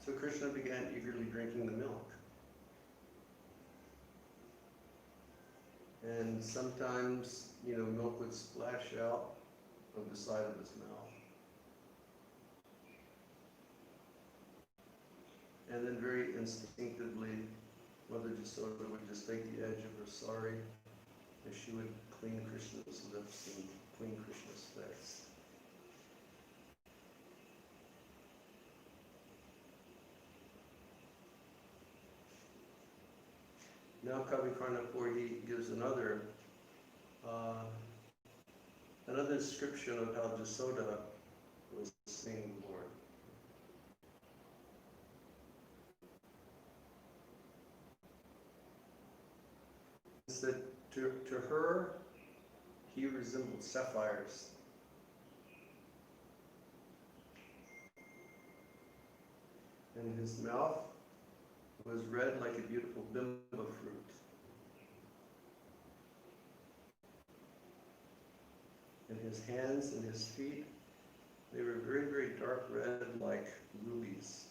So Krishna began eagerly drinking the milk. And sometimes, milk would splash out of the side of his mouth. And then very instinctively, Mother Jasoda would just take the edge of her sari and she would clean Krishna's lips and clean Krishna's face. Now Kavi Karnapur, he gives another description of how Jasoda was seeing the Lord. He said to her, he resembled sapphires. And his mouth was red like a beautiful bimba fruit. And his hands and his feet, they were very, very dark red like rubies.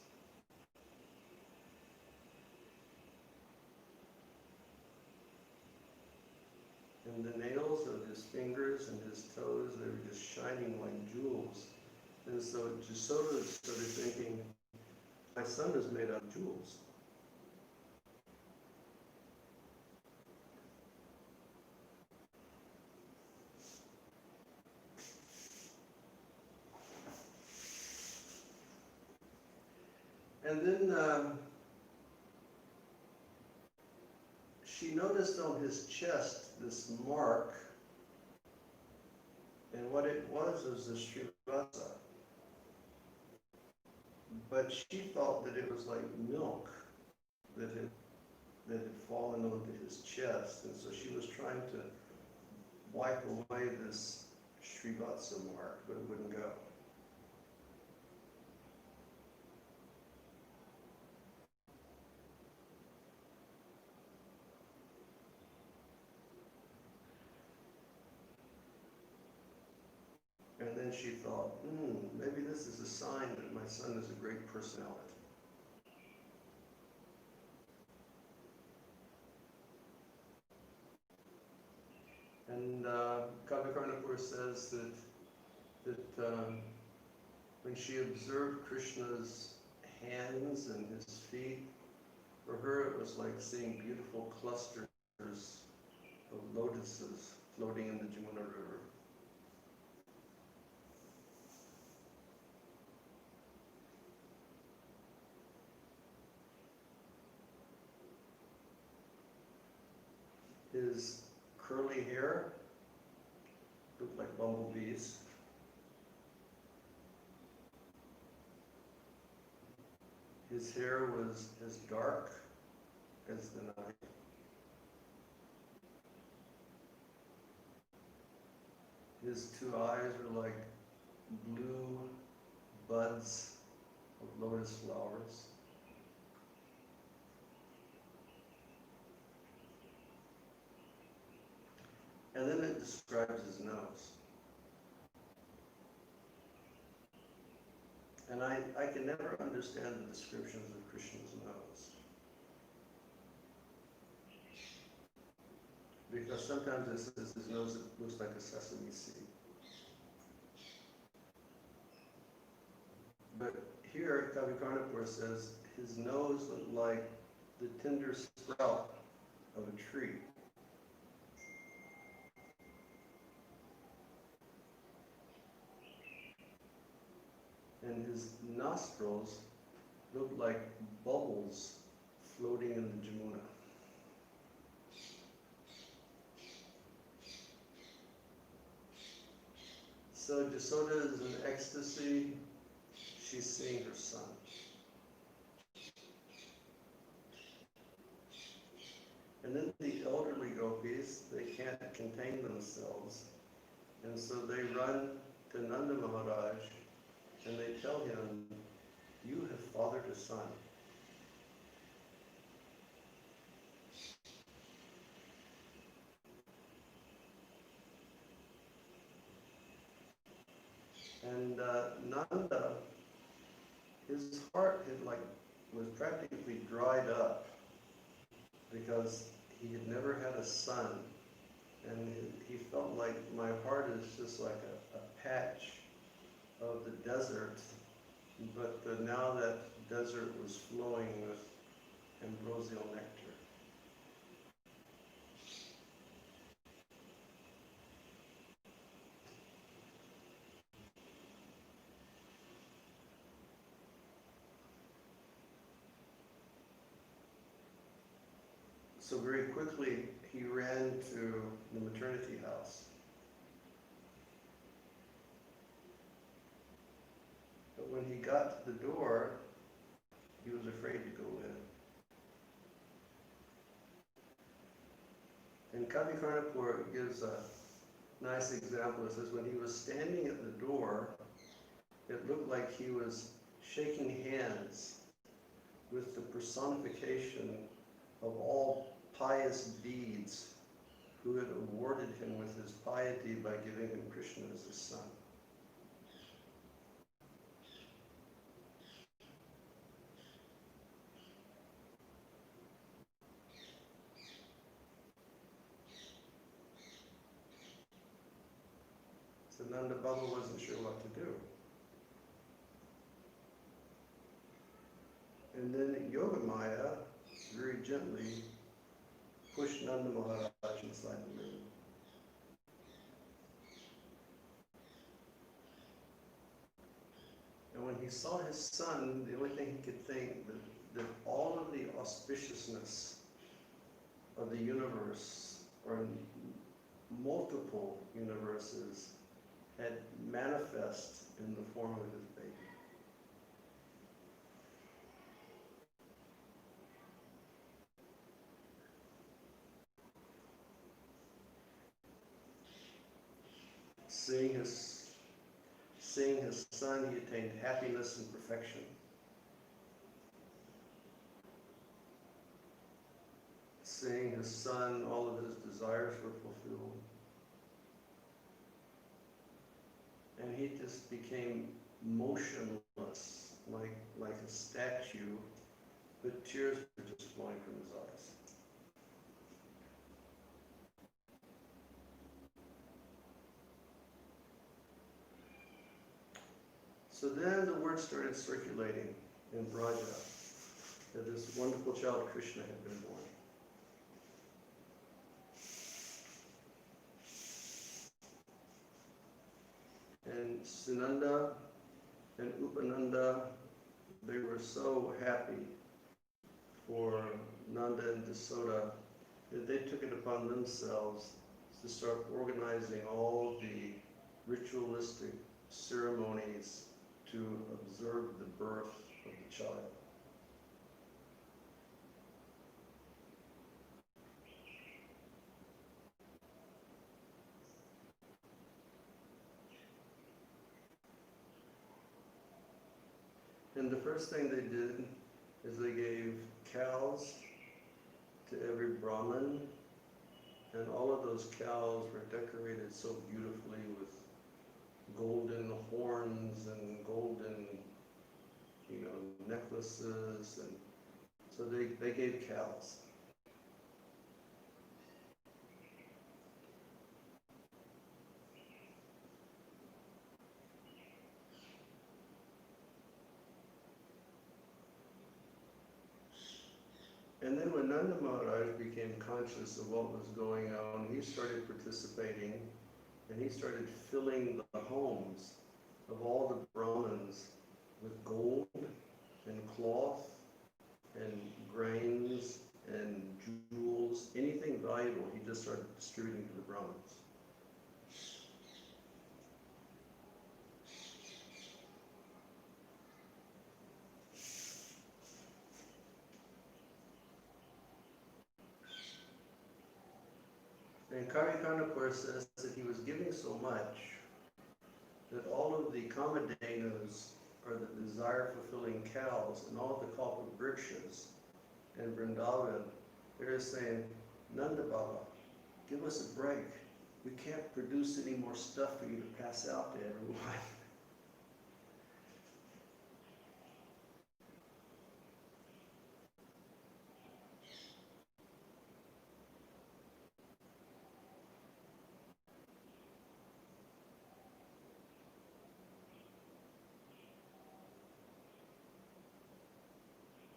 And the nails of his fingers and his toes, they were just shining like jewels. And so Jasoda started thinking, my son is made out of jewels. And then she noticed on his chest this mark, and what it was a Srivasa. But she thought that it was like milk that had fallen onto his chest, and so she was trying to wipe away this Srivasa mark, but it wouldn't go. And then she thought, maybe this is a sign that my son is a great personality. And Kavi Karnapur says that when she observed Krishna's hands and his feet, for her it was like seeing beautiful clusters of lotuses floating in the Jamuna River. His curly hair looked like bumblebees. His hair was as dark as the night. His two eyes were like blue buds of lotus flowers. And then it describes his nose. And I can never understand the descriptions of Krishna's nose. Because sometimes it says his nose looks like a sesame seed. But here, Kavi Karnapur says his nose looked like the tender sprout of a tree. And his nostrils looked like bubbles floating in the Jamuna. So Jasoda is in ecstasy. She's seeing her son. And then the elderly gopis, they can't contain themselves. And so they run to Nanda Maharaja and they tell him, you have fathered a son. And Nanda, his heart had like was practically dried up because he had never had a son. And he felt like my heart is just like a patch of the desert, but now that desert was flowing with ambrosial nectar. So very quickly, he ran to the maternity house. But when he got to the door, he was afraid to go in. And Kavi Karnapur gives a nice example. It says when he was standing at the door, it looked like he was shaking hands with the personification of all pious deeds who had awarded him with his piety by giving him Krishna as his son. So Nanda Baba wasn't sure what to do. And then Yogamaya very gently pushed Nanda Maharaja inside the room. And when he saw his son, the only thing he could think that all of the auspiciousness of the universe, or multiple universes, had manifest in the form of his baby. Seeing his son, he attained happiness and perfection. Seeing his son, all of his desires were fulfilled. And he just became motionless, like a statue, but tears were just flowing from his eyes. So then the word started circulating in Vraja that this wonderful child Krishna had been born. And Sunanda and Upananda, they were so happy for Nanda and Yasoda that they took it upon themselves to start organizing all the ritualistic ceremonies to observe the birth of the child. And the first thing they did is they gave cows to every Brahmin, and all of those cows were decorated so beautifully with golden horns and golden, necklaces, and so they gave cows. And then when Nanda Maharaj became conscious of what was going on, he started participating, and he started filling the homes of all the Brahmins with gold and cloth and grains and jewels, anything valuable, he just started distributing to the Brahmins. And Karikana says that he was giving so much that all of the Kamadhenus, or the desire-fulfilling cows, and all of the Kalpavrikshas and Vrindavan, they're saying, Nanda Baba, give us a break. We can't produce any more stuff for you to pass out to everyone.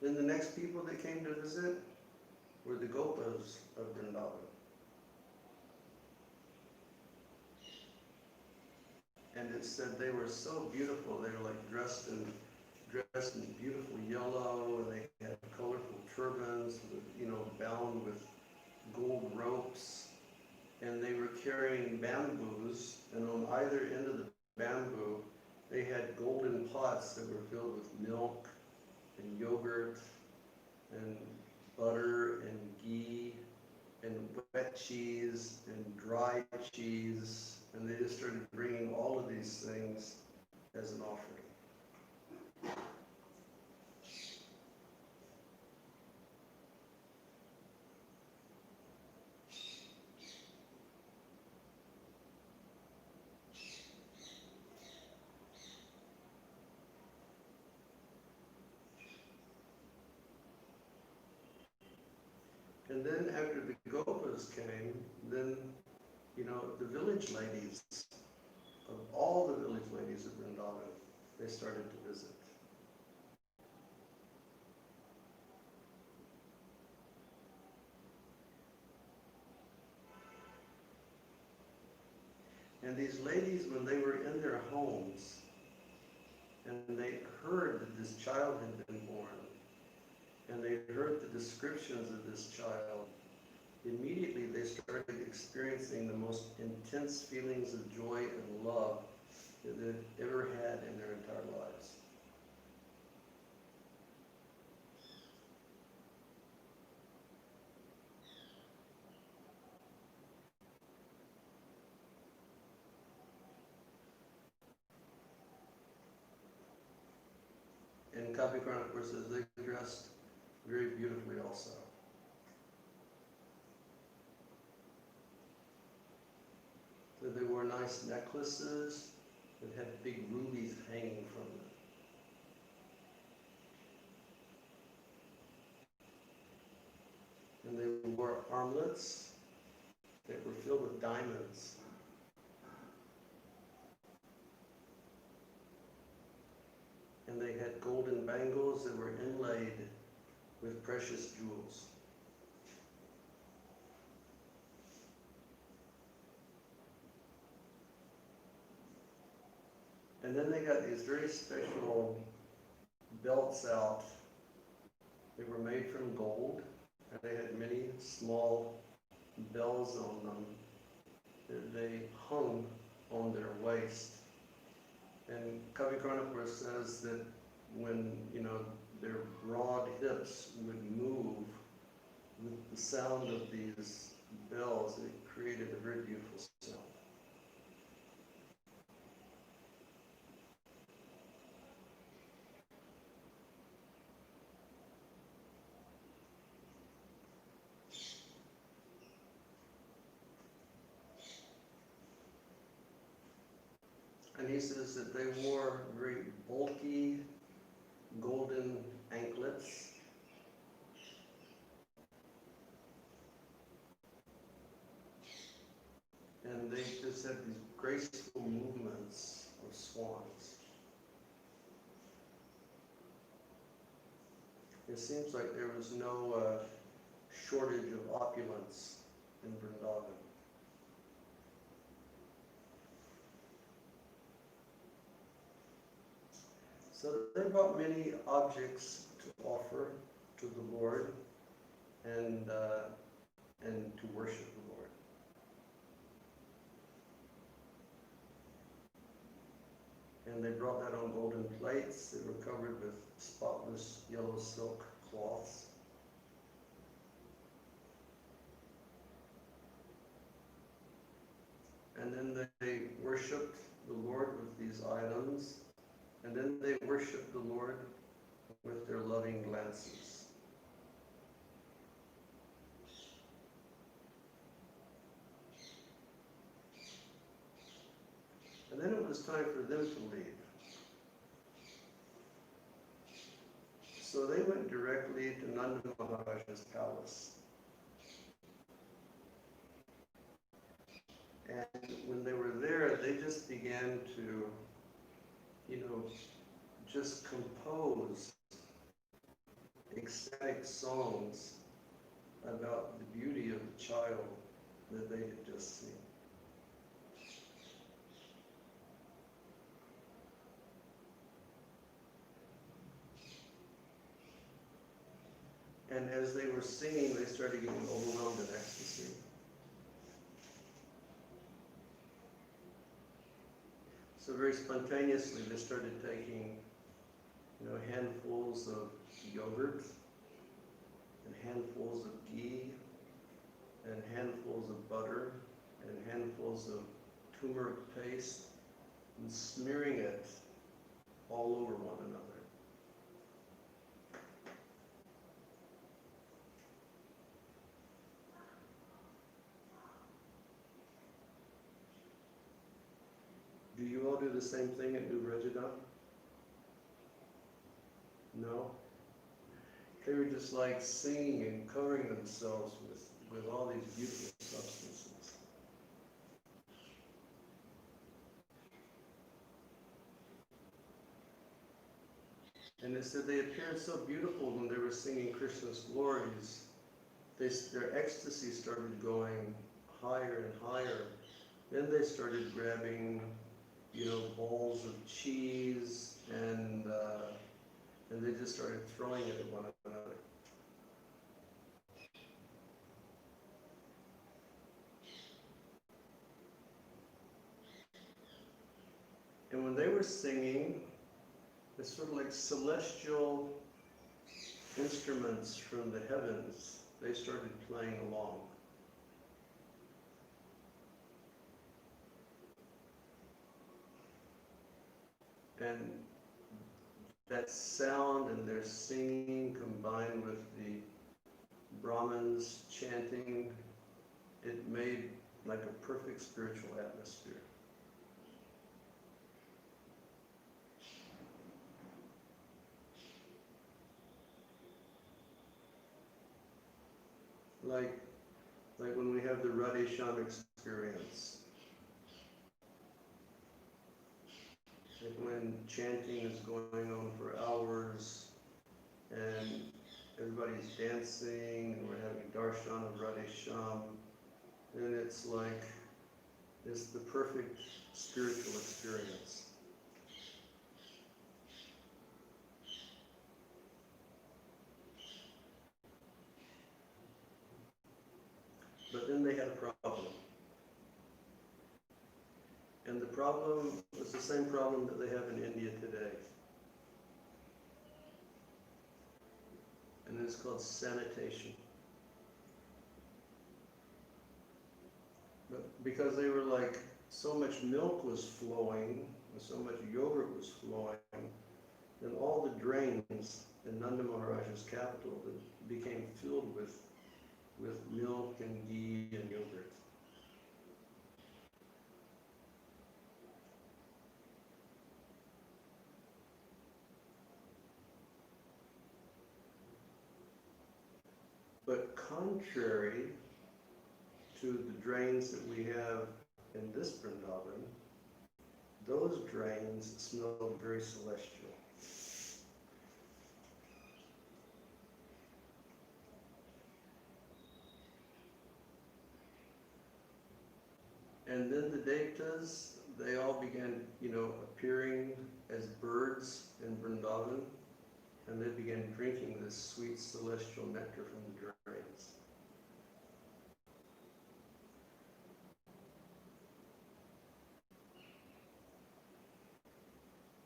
Then the next people that came to visit were the Gopas of Vrindavan. And it said they were so beautiful. They were like dressed in beautiful yellow, and they had colorful turbans, bound with gold ropes, and they were carrying bamboos, and on either end of the bamboo, they had golden pots that were filled with milk and yogurt and butter and ghee and wet cheese and dry cheese, and they just started bringing all of these things as an offering. And then after the Gopas came, then, the village ladies, of all the village ladies of Vrindavan, they started to visit. And these ladies, when they were in their homes, and they heard that this child had been born, and they heard the descriptions of this child, immediately they started experiencing the most intense feelings of joy and love that they'd ever had in their entire lives. And Kapikarna, of course, says they dressed very beautifully also. So they wore nice necklaces that had big rubies hanging from them. And they wore armlets that were filled with diamonds. And they had golden bangles that were inlaid with precious jewels. And then they got these very special belts out. They were made from gold, and they had many small bells on them that they hung on their waist. And Kavikarna, of course, says that when, their broad hips would move with the sound of these bells, it created a very beautiful sound. And he says that they wore very bulky golden anklets. And they just had these graceful movements of swans. It seems like there was no shortage of opulence in Vrindavan. So they brought many objects to offer to the Lord and to worship the Lord. And they brought that on golden plates that were covered with spotless yellow silk cloths. And then they worshipped the Lord with these items. And then they worshiped the Lord with their loving glances. And then it was time for them to leave. So they went directly to Nanda Maharaja's palace. And when they were there, they just began to, just compose ecstatic songs about the beauty of the child that they had just seen. And as they were singing, they started getting overwhelmed in ecstasy. So very spontaneously, they started taking, handfuls of yogurt, and handfuls of ghee, and handfuls of butter, and handfuls of turmeric paste, and smearing it all over one another. Do you all do the same thing at New Vraja? No? They were just like singing and covering themselves with all these beautiful substances. And they said they appeared so beautiful when they were singing Krishna's glories. Their ecstasy started going higher and higher. Then they started grabbing, balls of cheese, and they just started throwing it at one another. And when they were singing, it's sort of like celestial instruments from the heavens, they started playing along. And that sound and their singing combined with the Brahmins chanting, it made like a perfect spiritual atmosphere. Like when we have the Radhe Shyam experience. Like when chanting is going on for hours and everybody's dancing and we're having darshan of Radhe Shyam, and it's the perfect spiritual experience. But then they had a problem. And the problem was the same problem that they have in India today. And it's called sanitation. But because they were so much milk was flowing, and so much yogurt was flowing, then all the drains in Nanda Maharaja's capital became filled with milk and ghee and yogurt. But contrary to the drains that we have in this Vrindavan, those drains smelled very celestial. And then the Devtas, they all began, appearing as birds in Vrindavan, and they began drinking this sweet celestial nectar from the drains.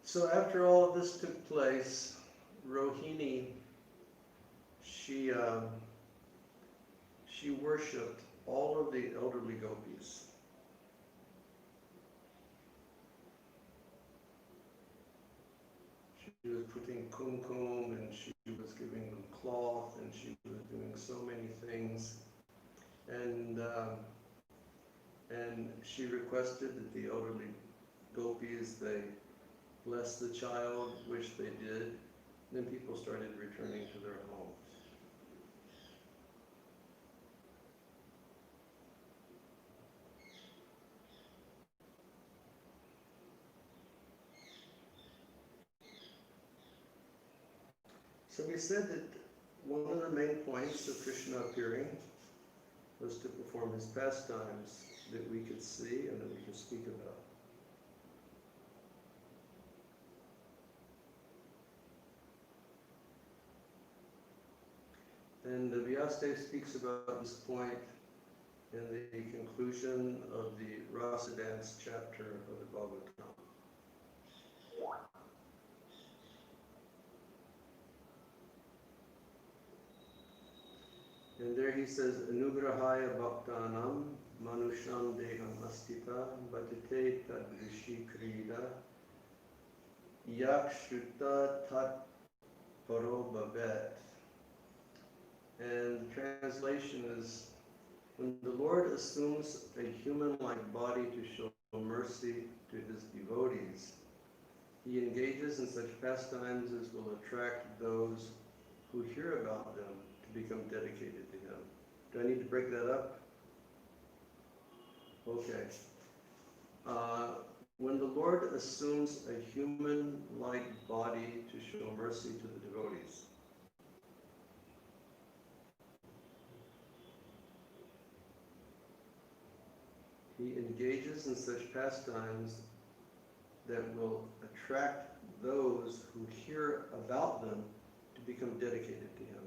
So after all of this took place, Rohini, she worshipped all of the elderly gopis. She was putting kumkum, and she was giving them cloth, and she was doing so many things. And she requested that the elderly gopis, they bless the child, which they did. Then people started returning to their homes. So we said that one of the main points of Krishna appearing was to perform his pastimes that we could see and that we could speak about. And the Vyasadeva speaks about this point in the conclusion of the Rasa Dance chapter of the Bhagavatam. And there he says, Anugrahaya bhaktanam manusham deham astita bhatite tadrishi krida yakshruta tat paro bhavet. And the translation is, when the Lord assumes a human-like body to show mercy to his devotees, he engages in such pastimes as will attract those who hear about them to become dedicated to him. Do I need to break that up? Okay. When the Lord assumes a human-like body to show mercy to the devotees, he engages in such pastimes that will attract those who hear about them to become dedicated to him.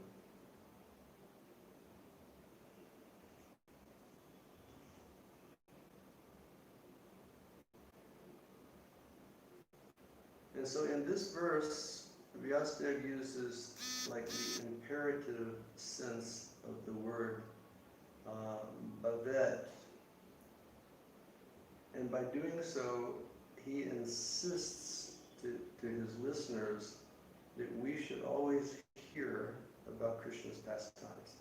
And so in this verse, Vyasadeva uses like the imperative sense of the word bhavet. And by doing so, he insists to his listeners that we should always hear about Krishna's pastimes.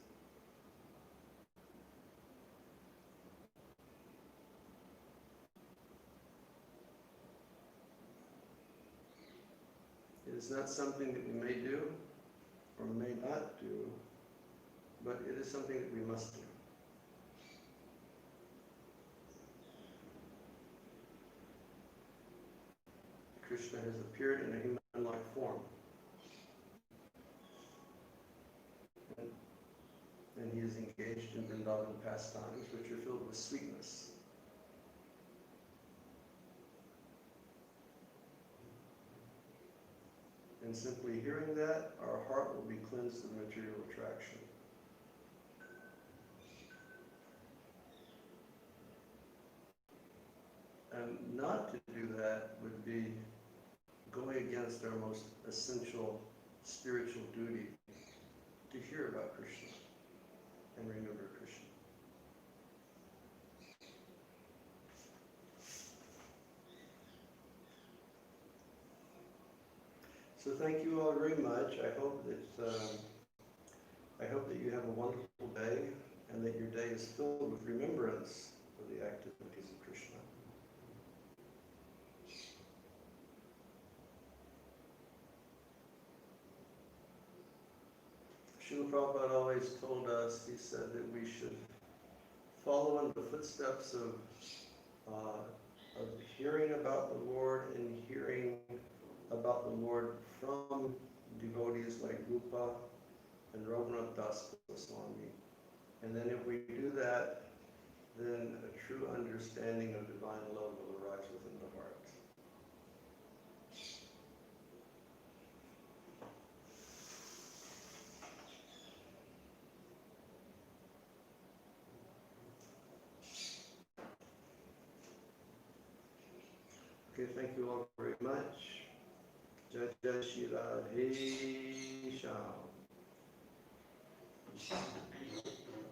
It is not something that we may do or may not do, but it is something that we must do. Krishna has appeared in a human-like form. And he is engaged in Vrindavan pastimes, which are filled with sweetness. And simply hearing that, our heart will be cleansed of material attraction. And not to do that would be going against our most essential spiritual duty to hear about Krishna and remember Krishna. So thank you all very much. I hope that you have a wonderful day and that your day is filled with remembrance of the activities of Krishna. Srila Prabhupada always told us, he said that we should follow in the footsteps of hearing about the Lord and hearing about the Lord from devotees like Rupa and Raghunath Das Swami. And then if we do that, then a true understanding of divine love will arise within the heart. Okay, thank you all very much. Jai Jai Shri Radhe Shyam.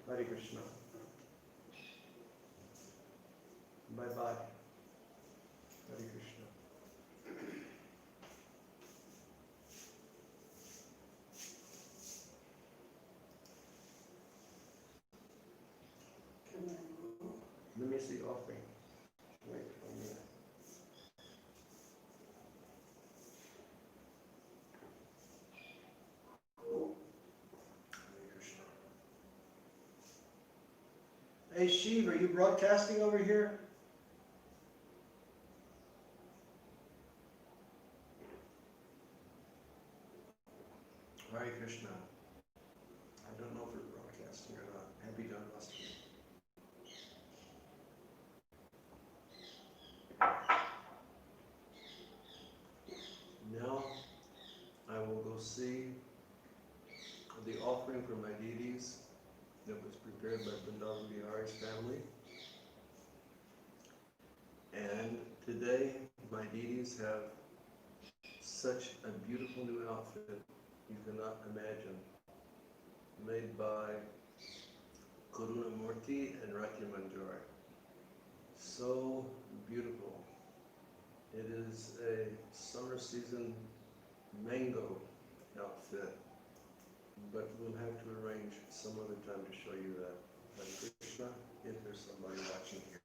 Hare Krishna. Bye-bye. Hare Krishna. Let me see offering. Wait for a minute. Hey Shiv, are you broadcasting over here? Hare Krishna. for my deities that was prepared by Vrindavan Vihari's family. And today, my deities have such a beautiful new outfit you cannot imagine, made by Karuna Murthy and Rati Manjari. So beautiful. It is a summer season mango outfit, but we'll have to arrange some other time to show you that. Hare Krishna, if there's somebody watching here.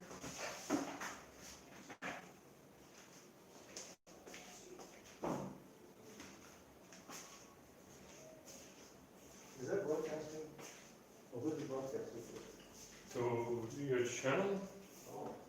Is that broadcasting? Or who's it broadcasting to? To your channel? Oh.